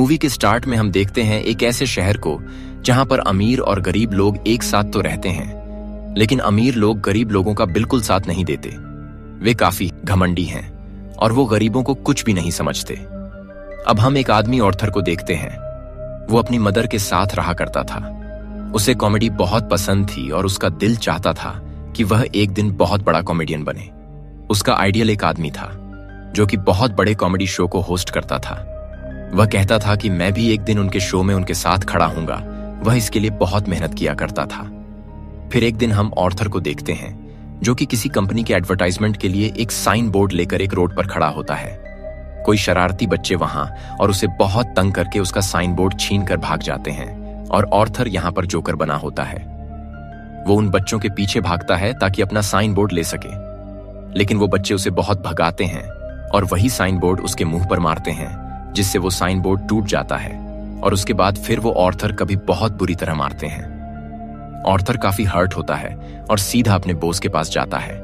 Movie के start में हम देखते हैं एक ऐसे शहर को जहां पर अमीर और गरीब लोग एक साथ तो रहते हैं, लेकिन अमीर लोग गरीब लोगों का बिल्कुल साथ नहीं देते। वे काफी घमंडी हैं और वो गरीबों को कुछ भी नहीं समझते। अब हम एक आदमी ऑर्थर को देखते हैं। वो अपनी मदर के साथ रहा करता था। उसे कॉमेडी बहुत पसंद थी और उसका दिल चाहता था कि वह एक दिन बहुत बड़ा कॉमेडियन बने। उसका आइडियल एक आदमी था जो कि बहुत बड़े कॉमेडी शो को होस्ट करता था। वह कहता था कि मैं भी एक दिन उनके शो में उनके साथ खड़ा हूंगा। वह इसके लिए बहुत मेहनत किया करता था। फिर एक दिन हम ऑर्थर को देखते हैं जो कि किसी कंपनी के एडवर्टाइजमेंट के लिए एक साइन बोर्ड लेकर एक रोड पर खड़ा होता है। कोई शरारती बच्चे वहां और उसे बहुत तंग करके उसका साइन बोर्ड छीन कर भाग जाते हैं और ऑर्थर यहां पर जोकर बना होता है। वो उन बच्चों के पीछे भागता है ताकि अपना साइन बोर्ड ले सके, लेकिन वो बच्चे उसे बहुत भगाते हैं और वही साइन बोर्ड उसके मुंह पर मारते हैं, जिससे वो साइन बोर्ड टूट जाता है और उसके बाद फिर वो ऑर्थर कभी बहुत बुरी तरह मारते हैं। ऑर्थर काफी हर्ट होता है और सीधा अपने बॉस के पास जाता है।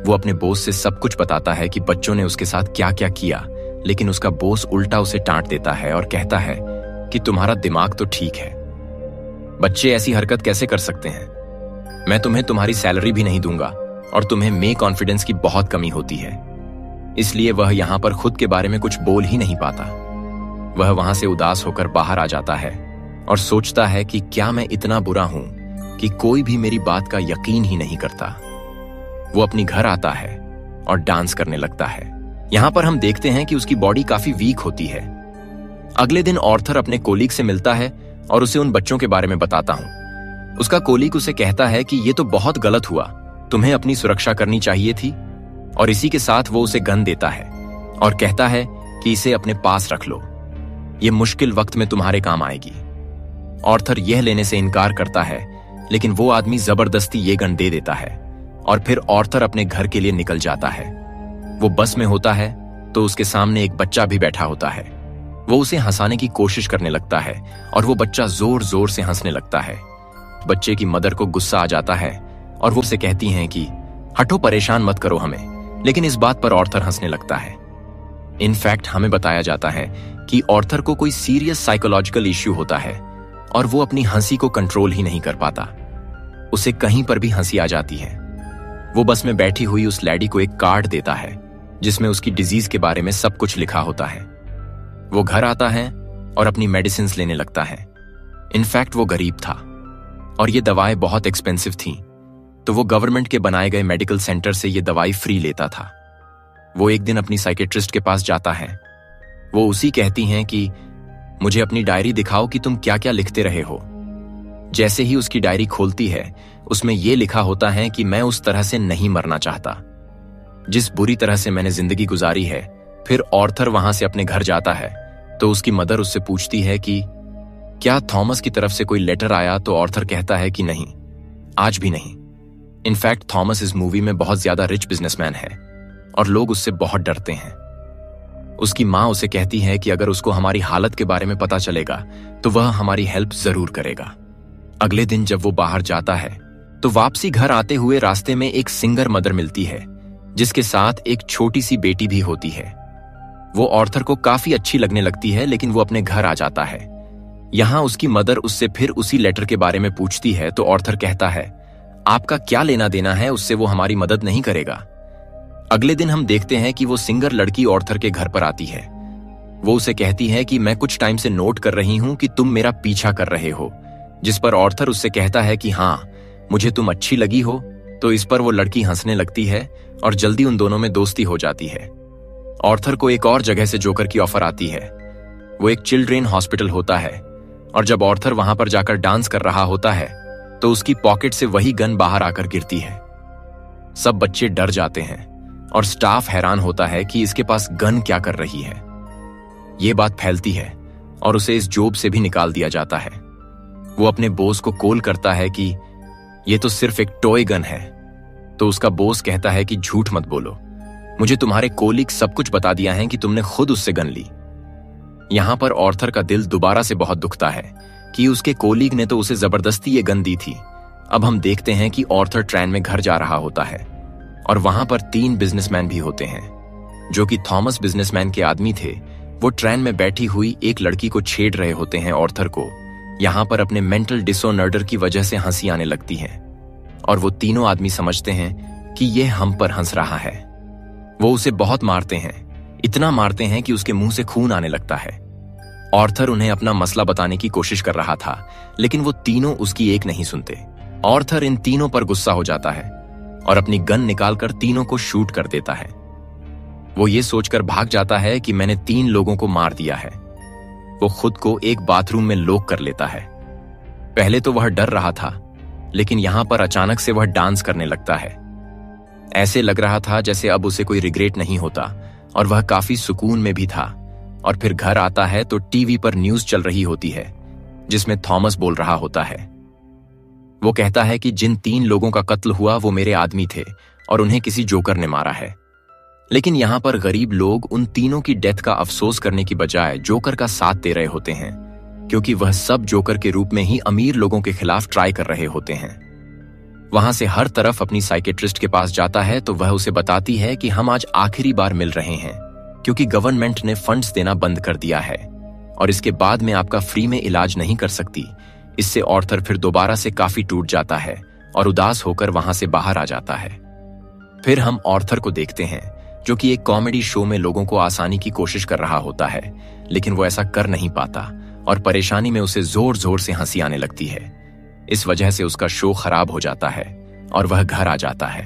वो अपने बॉस से सब कुछ बताता है कि बच्चों ने उसके साथ क्या क्या किया, लेकिन उसका बॉस उल्टा उसे डांट देता है और कहता है कि तुम्हारा दिमाग तो ठीक है, बच्चे ऐसी हरकत कैसे कर सकते हैं? मैं तुम्हें तुम्हारी सैलरी भी नहीं दूंगा और तुम्हें में कॉन्फिडेंस की बहुत कमी होती है। इसलिए वह यहां पर खुद के बारे में कुछ बोल ही नहीं पाता। वह वहां से उदास होकर बाहर आ जाता है और सोचता है कि क्या मैं इतना बुरा हूं कि कोई भी मेरी बात का यकीन ही नहीं करता। वो अपनी घर आता है और डांस करने लगता है। यहां पर हम देखते हैं कि उसकी बॉडी काफी वीक होती है। अगले दिन ऑर्थर अपने कोलीग से मिलता है और उसे उन बच्चों के बारे में बताता हूं। उसका कोलीग उसे कहता है कि ये तो बहुत गलत हुआ, तुम्हें अपनी सुरक्षा करनी चाहिए थी, और इसी के साथ वो उसे गन देता है और कहता है कि इसे अपने पास रख लो, ये मुश्किल वक्त में तुम्हारे काम आएगी। ऑर्थर यह लेने से इनकार करता है, लेकिन वो आदमी जबरदस्ती ये गन दे देता है और फिर ऑर्थर अपने घर के लिए निकल जाता है। वो बस में होता है तो उसके सामने एक बच्चा भी बैठा होता है। वो उसे हंसाने की कोशिश करने लगता है और वो बच्चा जोर जोर से हंसने लगता है। बच्चे की मदर को गुस्सा आ जाता है और वो उसे कहती हैं कि हटो, परेशान मत करो हमें, लेकिन इस बात पर ऑर्थर हंसने लगता है। इनफैक्ट हमें बताया जाता है कि ऑर्थर को कोई सीरियस साइकोलॉजिकल इश्यू होता है और वो अपनी हंसी को कंट्रोल ही नहीं कर पाता। उसे कहीं पर भी हंसी आ जाती है। वो बस में बैठी हुई उस लैडी को एक कार्ड देता है जिसमें उसकी डिजीज के बारे में सब कुछ लिखा होता है। वो घर आता है और अपनी मेडिसिन लेने लगता है। इनफैक्ट वो गरीब था और ये दवाएं बहुत एक्सपेंसिव थीं, तो वो गवर्नमेंट के बनाए गए मेडिकल सेंटर से ये दवाई फ्री लेता था। वो एक दिन अपनी साइकेट्रिस्ट के पास जाता है। वो उसी कहती हैं कि मुझे अपनी डायरी दिखाओ कि तुम क्या क्या लिखते रहे हो। जैसे ही उसकी डायरी खोलती है, उसमें यह लिखा होता है कि मैं उस तरह से नहीं मरना चाहता जिस बुरी तरह से मैंने जिंदगी गुजारी है। फिर ऑर्थर वहां से अपने घर जाता है तो उसकी मदर उससे पूछती है कि क्या थॉमस की तरफ से कोई लेटर आया, तो ऑर्थर कहता है कि नहीं, आज भी नहीं। इनफैक्ट थॉमस इस मूवी में बहुत ज्यादा रिच बिजनेसमैन है और लोग उससे बहुत डरते हैं। उसकी माँ उसे कहती है कि अगर उसको हमारी हालत के बारे में पता चलेगा तो वह हमारी हेल्प जरूर करेगा। अगले दिन जब वो बाहर जाता है तो वापसी घर आते हुए रास्ते में एक सिंगर मदर मिलती है जिसके साथ एक छोटी सी बेटी भी होती है। वो ऑर्थर को काफी अच्छी लगने लगती है, लेकिन वो अपने घर आ जाता है। यहां उसकी मदर उससे फिर उसी लेटर के बारे में पूछती है तो ऑर्थर कहता है आपका क्या लेना देना है उससे, वो हमारी मदद नहीं करेगा। अगले दिन हम देखते हैं कि वो सिंगर लड़की ऑर्थर के घर पर आती है। वो उसे कहती है कि मैं कुछ टाइम से नोट कर रही हूं कि तुम मेरा पीछा कर रहे हो, जिस पर ऑर्थर उससे कहता है कि हाँ, मुझे तुम अच्छी लगी हो। तो इस पर वो लड़की हंसने लगती है और जल्दी उन दोनों में दोस्ती हो जाती है। ऑर्थर को एक और जगह से जोकर की ऑफर आती है। वो एक चिल्ड्रेन हॉस्पिटल होता है और जब ऑर्थर वहां पर जाकर डांस कर रहा होता है तो उसकी पॉकेट से वही गन बाहर आकर गिरती है। सब बच्चे डर जाते हैं और स्टाफ हैरान होता है कि इसके पास गन क्या कर रही है। ये बात फैलती है और उसे इस जॉब से भी निकाल दिया जाता है। वो अपने बॉस को कॉल करता है कि ये तो सिर्फ एक टॉय गन है। तो उसका बॉस कहता है कि झूठ मत बोलो, मुझे तुम्हारे कोलीग सब कुछ बता दिया है कि तुमने खुद उससे गन ली। यहां पर ऑर्थर का दिल दोबारा से बहुत दुखता है कि उसके कोलीग ने तो उसे जबरदस्ती ये गन दी थी। अब हम देखते हैं कि ऑर्थर ट्रेन में घर जा रहा होता है और वहां पर 3 बिजनेसमैन भी होते हैं जो कि थॉमस बिजनेसमैन के आदमी थे वो ट्रेन में बैठी हुई एक लड़की को छेड़ रहे होते हैं ऑर्थर को। यहाँ पर अपने मेंटल डिसऑर्डर की वजह से हंसी आने लगती है और वो तीनों आदमी समझते हैं कि ये हम पर हंस रहा है। वो उसे बहुत मारते हैं, इतना मारते हैं कि उसके मुंह से खून आने लगता है। ऑर्थर उन्हें अपना मसला बताने की कोशिश कर रहा था, लेकिन वो तीनों उसकी एक नहीं सुनते। ऑर्थर इन तीनों पर गुस्सा हो जाता है और अपनी गन निकालकर तीनों को शूट कर देता है। वो ये सोचकर भाग जाता है कि मैंने 3 लोगों को मार दिया है। वो खुद को एक बाथरूम में लॉक कर लेता है। पहले तो वह डर रहा था, लेकिन यहां पर अचानक से वह डांस करने लगता है। ऐसे लग रहा था जैसे अब उसे कोई रिग्रेट नहीं होता और वह काफी सुकून में भी था। और फिर घर आता है तो टीवी पर न्यूज चल रही होती है जिसमें थॉमस बोल रहा होता है। वो कहता है कि जिन 3 लोगों का कत्ल हुआ वो मेरे आदमी थे और उन्हें किसी जोकर ने मारा है। लेकिन यहां पर गरीब लोग उन तीनों की डेथ का अफसोस करने की बजाय जोकर का साथ दे रहे होते हैं, क्योंकि वह सब जोकर के रूप में ही अमीर लोगों के खिलाफ ट्राई कर रहे होते हैं। वहां से हर तरफ अपनी साइकेट्रिस्ट के पास जाता है तो वह उसे बताती है कि हम आज आखिरी बार मिल रहे हैं, क्योंकि गवर्नमेंट ने फंड्स देना बंद कर दिया है और इसके बाद में आपका फ्री में इलाज नहीं कर सकती। इससे ऑर्थर फिर दोबारा से काफी टूट जाता है और उदास होकर वहां से बाहर आ जाता है। फिर हम ऑर्थर को देखते हैं जो कि एक कॉमेडी शो में लोगों को आसानी की कोशिश कर रहा होता है, लेकिन वो ऐसा कर नहीं पाता और परेशानी में उसे जोर जोर से हंसी आने लगती है। इस वजह से उसका शो खराब हो जाता है और वह घर आ जाता है।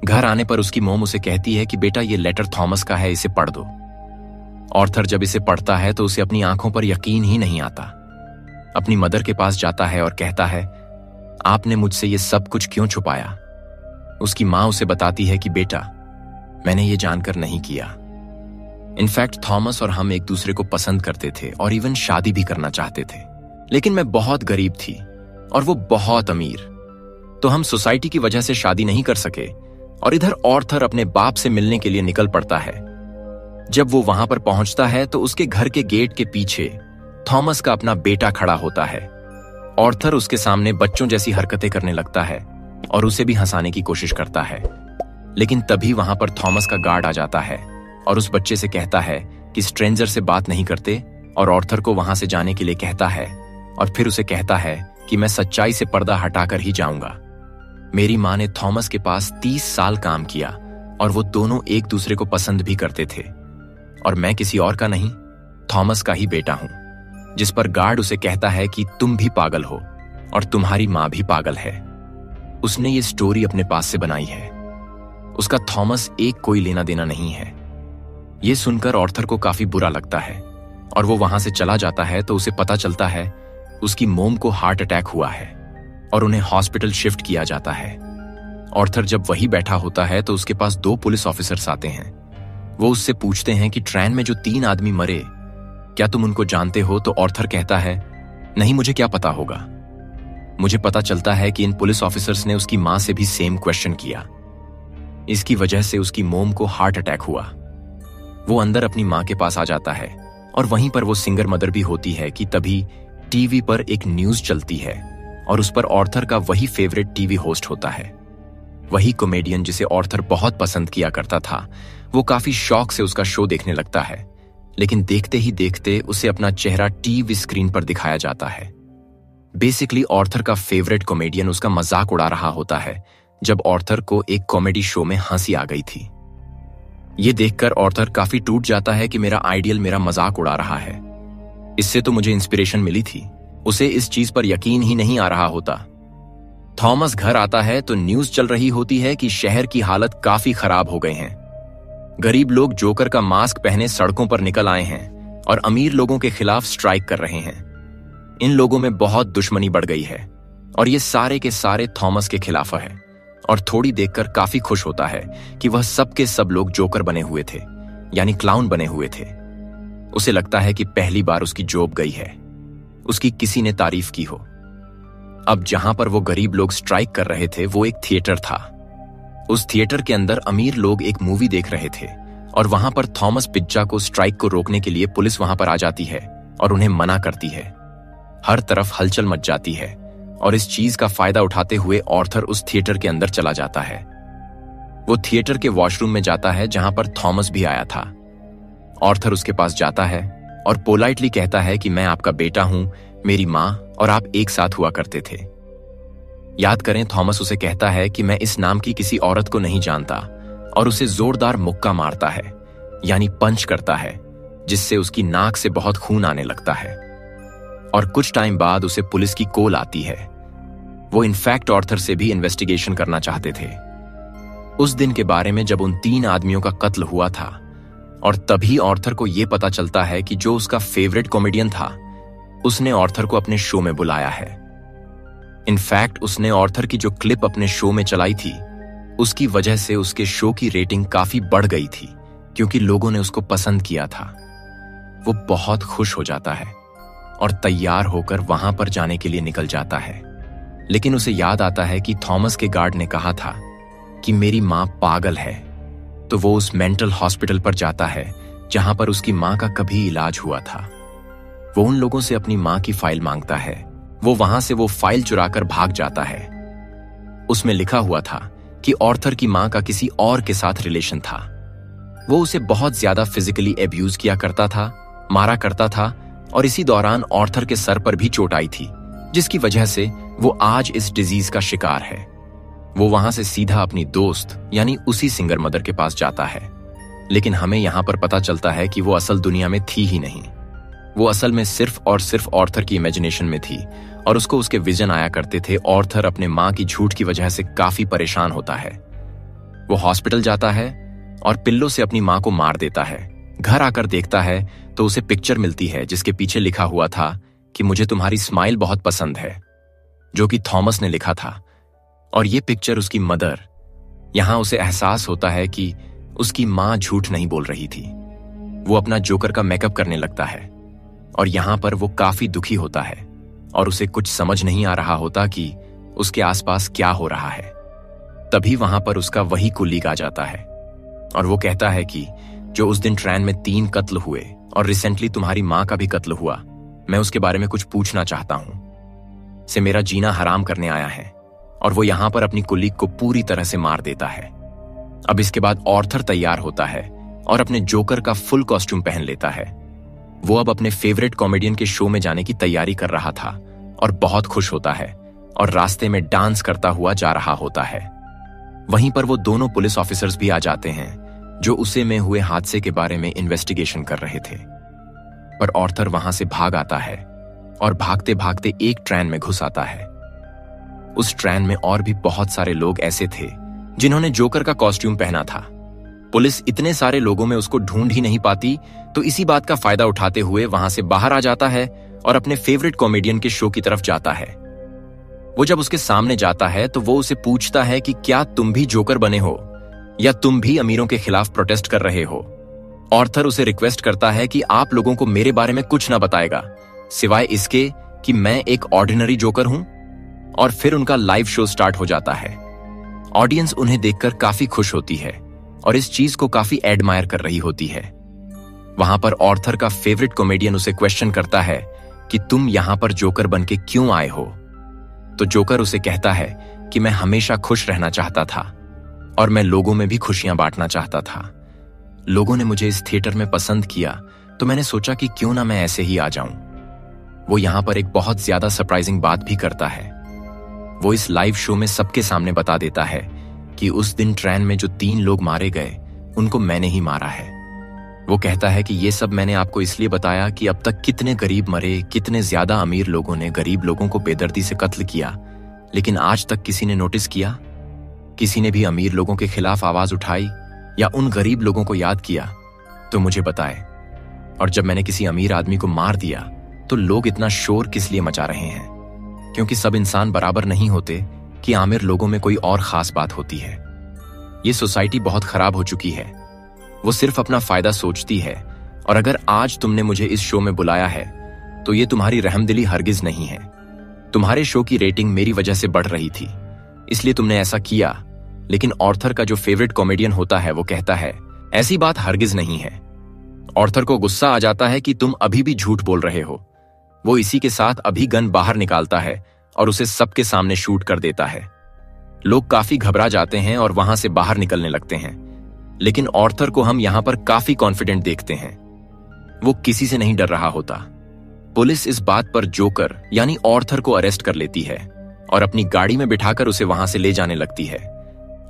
घर आने पर उसकी मोम उसे कहती है कि बेटा ये लेटर थॉमस का है, इसे पढ़ दो। ऑर्थर जब इसे पढ़ता है तो उसे अपनी आंखों पर यकीन ही नहीं आता। अपनी मदर के पास जाता है और कहता है, आपने मुझसे ये सब कुछ क्यों छुपाया? उसकी मां उसे बताती है कि बेटा मैंने ये जानकर नहीं किया। इनफैक्ट थॉमस और हम एक दूसरे को पसंद करते थे और इवन शादी भी करना चाहते थे, लेकिन मैं बहुत गरीब थी और वो बहुत अमीर, तो हम सोसाइटी की वजह से शादी नहीं कर सके। और इधर ऑर्थर अपने बाप से मिलने के लिए निकल पड़ता है। जब वो वहां पर पहुंचता है तो उसके घर के गेट के पीछे थॉमस का अपना बेटा खड़ा होता है। ऑर्थर उसके सामने बच्चों जैसी हरकतें करने लगता है और उसे भी हंसाने की कोशिश करता है, लेकिन तभी वहां पर थॉमस का गार्ड आ जाता है और उस बच्चे से कहता है कि स्ट्रेंजर से बात नहीं करते, और ऑर्थर को वहां से जाने के लिए कहता है और फिर उसे कहता है कि मैं सच्चाई से पर्दा हटाकर ही जाऊंगा। मेरी मां ने थॉमस के पास 30 साल काम किया और वो दोनों एक दूसरे को पसंद भी करते थे, और मैं किसी और का नहीं, थॉमस का ही बेटा हूं। जिस पर गार्ड उसे कहता है कि तुम भी पागल हो और तुम्हारी मां भी पागल है। उसने ये स्टोरी अपने पास से बनाई है, उसका थॉमस एक कोई लेना देना नहीं है। यह सुनकर ऑर्थर को काफी बुरा लगता है और वो वहां से चला जाता है तो उसे पता चलता है उसकी मोम को हार्ट अटैक हुआ है और उन्हें हॉस्पिटल शिफ्ट किया जाता है। ऑर्थर जब वही बैठा होता है तो उसके पास 2 पुलिस ऑफिसर्स आते हैं। वो उससे पूछते हैं कि ट्रेन में जो 3 आदमी मरे, क्या तुम उनको जानते हो? तो ऑर्थर कहता है, नहीं, मुझे क्या पता होगा। मुझे पता चलता है कि इन पुलिस ऑफिसर्स ने उसकी मां से भी सेम क्वेश्चन किया। इसकी वजह से उसकी मोम को हार्ट अटैक हुआ। वो अंदर अपनी मां के पास आ जाता है और वहीं पर वो सिंगर मदर भी होती है कि तभी टीवी पर एक न्यूज चलती है और उस पर ऑर्थर का वही फेवरेट टीवी होस्ट होता है, वही कॉमेडियन जिसे ऑर्थर बहुत पसंद किया करता था। वो काफी शौक से उसका शो देखने लगता है, लेकिन देखते ही देखते उसे अपना चेहरा टीवी स्क्रीन पर दिखाया जाता है। बेसिकली ऑर्थर का फेवरेट कॉमेडियन उसका मजाक उड़ा रहा होता है जब ऑर्थर को एक कॉमेडी शो में हंसी आ गई थी। ये देखकर ऑर्थर काफी टूट जाता है कि मेरा आइडियल मेरा मजाक उड़ा रहा है। इससे तो मुझे इंस्पिरेशन मिली थी। उसे इस चीज पर यकीन ही नहीं आ रहा होता। थॉमस घर आता है तो न्यूज चल रही होती है कि शहर की हालत काफी खराब हो गए हैं। गरीब लोग जोकर का मास्क पहने सड़कों पर निकल आए हैं और अमीर लोगों के खिलाफ स्ट्राइक कर रहे हैं। इन लोगों में बहुत दुश्मनी बढ़ गई है और ये सारे के सारे थॉमस के खिलाफ है। और थोड़ी देखकर काफी खुश होता है कि वह सब के सब लोग जोकर बने हुए थे, यानी क्लाउन बने हुए थे। उसे लगता है कि पहली बार उसकी जॉब गई है, उसकी किसी ने तारीफ की हो। अब जहां पर वो गरीब लोग स्ट्राइक कर रहे थे वो एक थिएटर था। उस थिएटर के अंदर अमीर लोग एक मूवी देख रहे थे और वहां पर थॉमस पिज्जा को स्ट्राइक को रोकने के लिए पुलिस वहां पर आ जाती है और उन्हें मना करती है। हर तरफ हलचल मच जाती है और इस चीज का फायदा उठाते हुए ऑर्थर उस थिएटर के अंदर चला जाता है। वो थिएटर के वॉशरूम में जाता है जहां पर थॉमस भी आया था। ऑर्थर उसके पास जाता है और पोलाइटली कहता है कि मैं आपका बेटा हूं, मेरी माँ और आप एक साथ हुआ करते थे। याद करें, थॉमस उसे कहता है कि मैं इस नाम की किसी औरत को नहीं जानता और उसे जोरदार मुक्का मारता है, यानी पंच करता है, जिससे उसकी नाक से बहुत खून आने लगता है। और कुछ टाइम बाद उसे पुलिस की कॉल आती है। वो इनफैक्ट ऑर्थर से भी इन्वेस्टिगेशन करना चाहते थे उस दिन के बारे में जब उन 3 आदमियों का कत्ल हुआ था। और तभी ऑर्थर को यह पता चलता है कि जो उसका फेवरेट कॉमेडियन था, उसने ऑर्थर को अपने शो में बुलाया है। इनफैक्ट उसने ऑर्थर की जो क्लिप अपने शो में चलाई थी, उसकी वजह से उसके शो की रेटिंग काफी बढ़ गई थी, क्योंकि लोगों ने उसको पसंद किया था। वो बहुत खुश हो जाता है और तैयार होकर वहां पर जाने के लिए निकल जाता है। लेकिन उसे याद आता है कि थॉमस के गार्ड ने कहा था कि मेरी मां पागल है। तो वो उस मेंटल हॉस्पिटल पर जाता है जहां पर उसकी मां का कभी इलाज हुआ था। वो उन लोगों से अपनी मां की फाइल मांगता है। वो वहां से वो फाइल चुराकर भाग जाता है। उसमें लिखा हुआ था कि ऑर्थर की मां का किसी और के साथ रिलेशन था। वो उसे बहुत ज्यादा फिजिकली एब्यूज किया करता था, मारा करता था, और इसी दौरान ऑर्थर के सर पर भी चोट आई थी, जिसकी वजह से वो आज इस डिजीज का शिकार है। वो वहां से सीधा अपनी दोस्त यानी उसी सिंगर मदर के पास जाता है। लेकिन हमें यहां पर पता चलता है कि वो असल दुनिया में थी ही नहीं। वो असल में सिर्फ और सिर्फ ऑर्थर की इमेजिनेशन में थी और उसको उसके विजन आया करते थे। ऑर्थर अपने मां की झूठ की वजह से काफी परेशान होता है। वो हॉस्पिटल जाता है और पिल्लों से अपनी मां को मार देता है। घर आकर देखता है तो उसे पिक्चर मिलती है जिसके पीछे लिखा हुआ था कि मुझे तुम्हारी स्माइल बहुत पसंद है, जो कि थॉमस ने लिखा था। और ये पिक्चर उसकी मदर। यहां उसे एहसास होता है कि उसकी मां झूठ नहीं बोल रही थी। वो अपना जोकर का मेकअप करने लगता है और यहां पर वो काफी दुखी होता है और उसे कुछ समझ नहीं आ रहा होता कि उसके आसपास क्या हो रहा है। तभी वहां पर उसका वही कुलीग आ जाता है और वो कहता है कि जो उस दिन ट्रेन में 3 कत्ल हुए और रिसेंटली तुम्हारी मां का भी कत्ल हुआ, मैं उसके बारे में कुछ पूछना चाहता हूं। से मेरा जीना हराम करने आया है। और वो यहां पर अपनी कुलीग को पूरी तरह से मार देता है। अब इसके बाद ऑर्थर तैयार होता है और अपने जोकर का फुल कॉस्ट्यूम पहन लेता है। वो अब अपने फेवरेट कॉमेडियन के शो में जाने की तैयारी कर रहा था और बहुत खुश होता है और रास्ते में डांस करता हुआ जा रहा होता है। वहीं पर वो दोनों पुलिस ऑफिसर्स भी आ जाते हैं जो उसे में हुए हादसे के बारे में इन्वेस्टिगेशन कर रहे थे। पर ऑर्थर वहां से भाग आता है और भागते भागते एक ट्रेन में घुस आता है। उस ट्रेन में और भी बहुत सारे लोग ऐसे थे जिन्होंने जोकर का कॉस्ट्यूम पहना था। पुलिस इतने सारे लोगों में उसको ढूंढ ही नहीं पाती, तो इसी बात का फायदा उठाते हुए वहां से बाहर आ जाता है और अपने फेवरेट कॉमेडियन के शो की तरफ जाता है। वो जब उसके सामने जाता है तो वो उसे पूछता है कि क्या तुम भी जोकर बने हो या तुम भी अमीरों के खिलाफ प्रोटेस्ट कर रहे हो। ऑर्थर उसे रिक्वेस्ट करता है कि आप लोगों को मेरे बारे में कुछ ना बताएगा सिवाय इसके कि मैं एक ऑर्डिनरी जोकर हूं। और फिर उनका लाइव शो स्टार्ट हो जाता है। ऑडियंस उन्हें देखकर काफी खुश होती है और इस चीज को काफी एडमायर कर रही होती है। वहां पर ऑर्थर का फेवरेट कॉमेडियन उसे क्वेश्चन करता है कि तुम यहां पर जोकर बनके क्यों आए हो। तो जोकर उसे कहता है कि मैं हमेशा खुश रहना चाहता था और मैं लोगों में भी खुशियां बांटना चाहता था। लोगों ने मुझे इस थिएटर में पसंद किया तो मैंने सोचा कि क्यों ना मैं ऐसे ही आ जाऊं। वो यहां पर एक बहुत ज्यादा सरप्राइजिंग बात भी करता है। वो इस लाइव शो में सबके सामने बता देता है कि उस दिन ट्रेन में जो 3 लोग मारे गए उनको मैंने ही मारा है। वो कहता है कि ये सब मैंने आपको इसलिए बताया कि अब तक कितने गरीब मरे, कितने ज्यादा अमीर लोगों ने गरीब लोगों को बेदर्दी से कत्ल किया, लेकिन आज तक किसी ने नोटिस किया? किसी ने भी अमीर लोगों के खिलाफ आवाज उठाई या उन गरीब लोगों को याद किया? तो मुझे बताए। और जब मैंने किसी अमीर आदमी को मार दिया तो लोग इतना शोर किस लिए मचा रहे हैं? क्योंकि सब इंसान बराबर नहीं होते कि आमिर लोगों में कोई और खास बात होती है। ये सोसाइटी बहुत खराब हो चुकी है। वो सिर्फ अपना फायदा सोचती है और अगर आज तुमने मुझे इस शो में बुलाया है तो ये तुम्हारी रहमदिली हरगिज नहीं है। तुम्हारे शो की रेटिंग मेरी वजह से बढ़ रही थी, इसलिए तुमने ऐसा किया। लेकिन ऑर्थर का जो फेवरेट कॉमेडियन होता है वो कहता है ऐसी बात हरगिज नहीं है। ऑर्थर को गुस्सा आ जाता है कि तुम अभी भी झूठ बोल रहे हो। वो इसी के साथ अभी गन बाहर निकालता है और उसे सबके सामने शूट कर देता है। लोग काफी घबरा जाते हैं और वहां से बाहर निकलने लगते हैं। लेकिन ऑर्थर को हम यहां पर काफी कॉन्फिडेंट देखते हैं। वो किसी से नहीं डर रहा होता। पुलिस इस बात पर जोकर यानी ऑर्थर को अरेस्ट कर लेती है और अपनी गाड़ी में बिठाकर उसे वहां से ले जाने लगती है।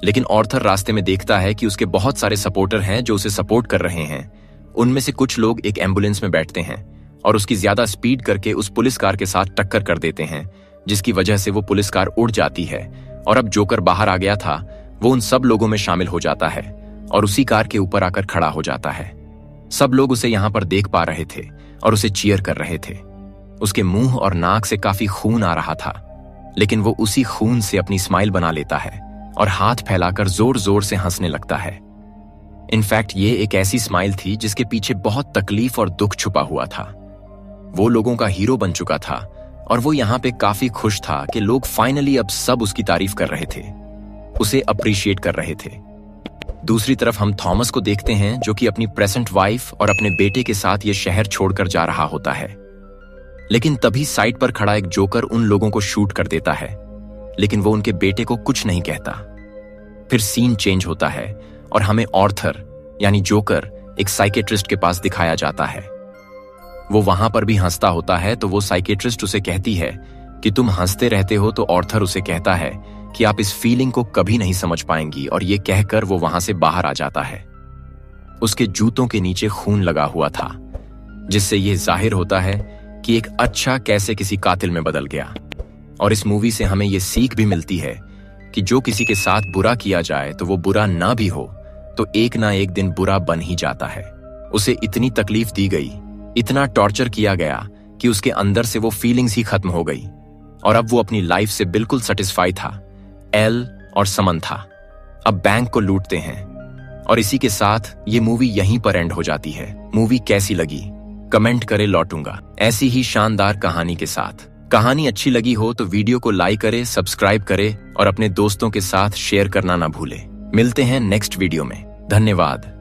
लेकिन ऑर्थर रास्ते में देखता है कि उसके बहुत सारे सपोर्टर हैं जो उसे सपोर्ट कर रहे हैं। उनमें से कुछ लोग एक एम्बुलेंस में बैठते हैं और उसकी ज्यादा स्पीड करके उस पुलिस कार के साथ टक्कर कर देते हैं, जिसकी वजह से वो पुलिस कार उड़ जाती है। और अब जोकर बाहर आ गया था, वो उन सब लोगों में शामिल हो जाता है और उसी कार के ऊपर आकर खड़ा हो जाता है। सब लोग उसे यहां पर देख पा रहे थे और उसे चीयर कर रहे थे। उसके मुंह और नाक से काफी खून आ रहा था, लेकिन वो उसी खून से अपनी स्माइल बना लेता है और हाथ फैलाकर जोर जोर से हंसने लगता है। इनफैक्ट ये एक ऐसी स्माइल थी जिसके पीछे बहुत तकलीफ और दुख छुपा हुआ था। वो लोगों का हीरो बन चुका था और वो यहाँ पे काफी खुश था कि लोग फाइनली अब सब उसकी तारीफ कर रहे थे, उसे अप्रिशिएट कर रहे थे। दूसरी तरफ हम थॉमस को देखते हैं जो कि अपनी प्रेजेंट वाइफ और अपने बेटे के साथ ये शहर छोड़कर जा रहा होता है। लेकिन तभी साइड पर खड़ा एक जोकर उन लोगों को शूट कर देता है, लेकिन वो उनके बेटे को कुछ नहीं कहता। फिर सीन चेंज होता है और हमें ऑर्थर यानी जोकर एक साइकेट्रिस्ट के पास दिखाया जाता है। वो वहां पर भी हंसता होता है, तो वो साइकेट्रिस्ट उसे कहती है कि तुम हंसते रहते हो, तो ऑर्थर उसे कहता है कि आप इस फीलिंग को कभी नहीं समझ पाएंगी, और ये कहकर वो वहां से बाहर आ जाता है। उसके जूतों के नीचे खून लगा हुआ था, जिससे ये जाहिर होता है कि एक अच्छा कैसे किसी कातिल में बदल गया। और इस मूवी से हमें ये सीख भी मिलती है कि जो किसी के साथ बुरा किया जाए तो वो बुरा ना भी हो तो एक ना एक दिन बुरा बन ही जाता है। उसे इतनी तकलीफ दी गई, इतना टॉर्चर किया गया कि उसके अंदर से वो फीलिंग्स ही खत्म हो गई और अब वो अपनी लाइफ से बिल्कुल सेटिस्फाई था। एल और समंथा अब बैंक को लूटते हैं और इसी के साथ ये मूवी यहीं पर एंड हो जाती है। मूवी कैसी लगी कमेंट करे, लौटूंगा ऐसी ही शानदार कहानी के साथ। कहानी अच्छी लगी हो तो वीडियो को लाइक करे, सब्सक्राइब करे और अपने दोस्तों के साथ शेयर करना ना भूले। मिलते हैं नेक्स्ट वीडियो में। धन्यवाद।